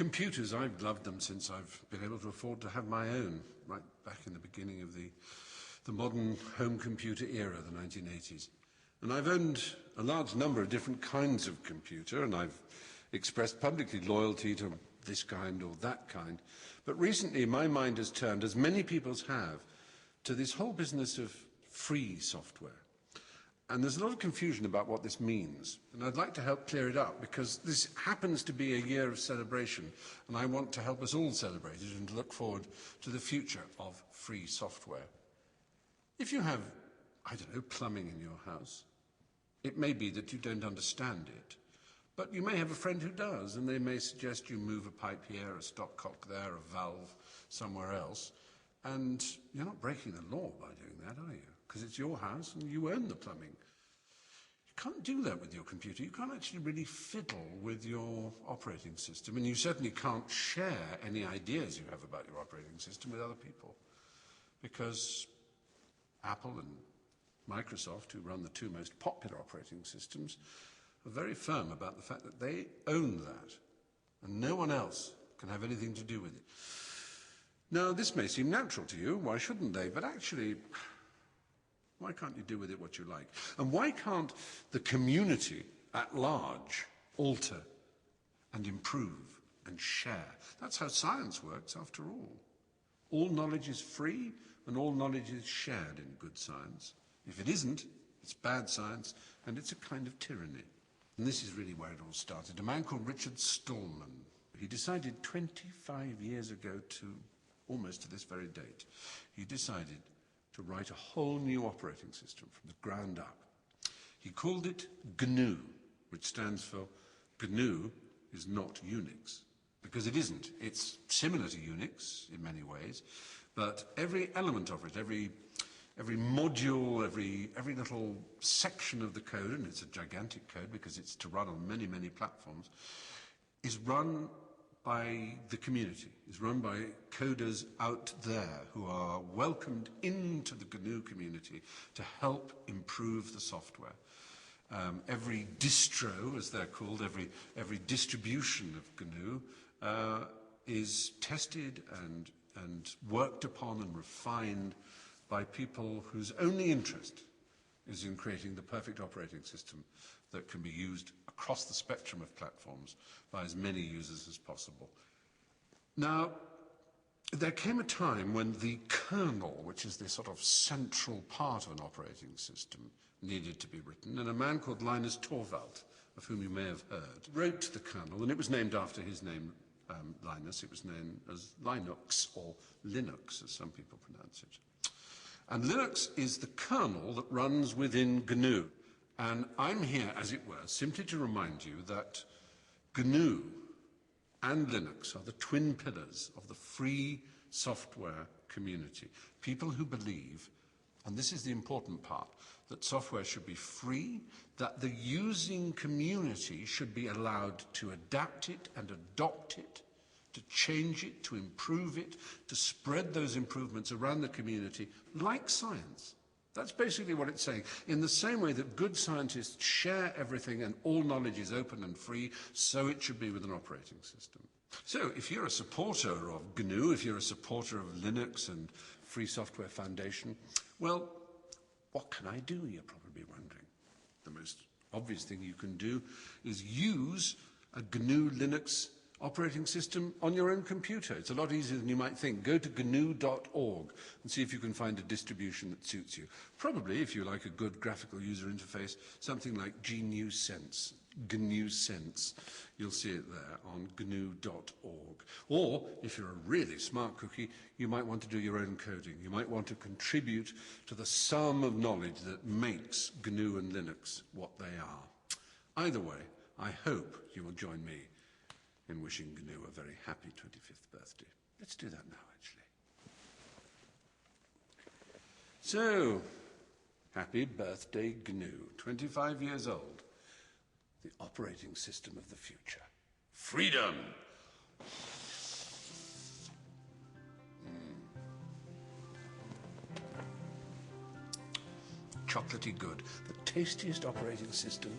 Computers, I've loved them since I've been able to afford to have my own, right back in the beginning of the modern home computer era, the 1980s. And I've owned a large number of different kinds of computer, and I've expressed publicly loyalty to this kind or that kind. But recently my mind has turned, as many people's have, to this whole business of free software. And there's a lot of confusion about what this means. And I'd like to help clear it up, because this happens to be a year of celebration, and I want to help us all celebrate it and to look forward to the future of free software. If you have, I don't know, plumbing in your house, it may be that you don't understand it, but you may have a friend who does, and they may suggest you move a pipe here, a stopcock there, a valve somewhere else, and you're not breaking the law by doing that, are you? Because it's your house and you own the plumbing. You can't do that with your computer. You can't actually really fiddle with your operating system, and you certainly can't share any ideas you have about your operating system with other people, because Apple and Microsoft, who run the two most popular operating systems, are very firm about the fact that they own that, and no one else can have anything to do with it. Now, this may seem natural to you, why shouldn't they? But actually, why can't you do with it what you like? And why can't the community at large alter and improve and share? That's how science works, after all. All knowledge is free, and all knowledge is shared in good science. If it isn't, it's bad science, and it's a kind of tyranny. And this is really where it all started. A man called Richard Stallman. He decided 25 years ago, almost to this very date, he decided to write a whole new operating system from the ground up. He called it GNU, which stands for GNU is not Unix, because it isn't. It's similar to Unix in many ways, but every element of it, every module, every little section of the code, and it's a gigantic code because it's to run on many, many platforms, is run by the community, is run by coders out there who are welcomed into the GNU community to help improve the software. Every distro, as they're called, every distribution of GNU is tested and worked upon and refined by people whose only interest is in creating the perfect operating system that can be used across the spectrum of platforms by as many users as possible. Now, there came a time when the kernel, which is the sort of central part of an operating system, needed to be written, and a man called Linus Torvalds, of whom you may have heard, wrote the kernel, and it was named after his name, Linus. It was known as Linux, or Linux, as some people pronounce it. And Linux is the kernel that runs within GNU. And I'm here, as it were, simply to remind you that GNU and Linux are the twin pillars of the free software community. People who believe, and this is the important part, that software should be free, that the using community should be allowed to adapt it and adopt it, to change it, to improve it, to spread those improvements around the community, like science. That's basically what it's saying. In the same way that good scientists share everything and all knowledge is open and free, so it should be with an operating system. So if you're a supporter of GNU, if you're a supporter of Linux and Free Software Foundation, well, what can I do, you're probably wondering. The most obvious thing you can do is use a GNU Linux operating system on your own computer. It's a lot easier than you might think. Go to GNU.org and see if you can find a distribution that suits you. Probably, if you like a good graphical user interface, something like GNU Sense. GNU Sense. You'll see it there on GNU.org. Or, if you're a really smart cookie, you might want to do your own coding. You might want to contribute to the sum of knowledge that makes GNU and Linux what they are. Either way, I hope you will join me in wishing GNU a very happy 25th birthday. Let's do that now, actually. So, happy birthday GNU, 25 years old. The operating system of the future. Freedom! Chocolatey good. The tastiest operating system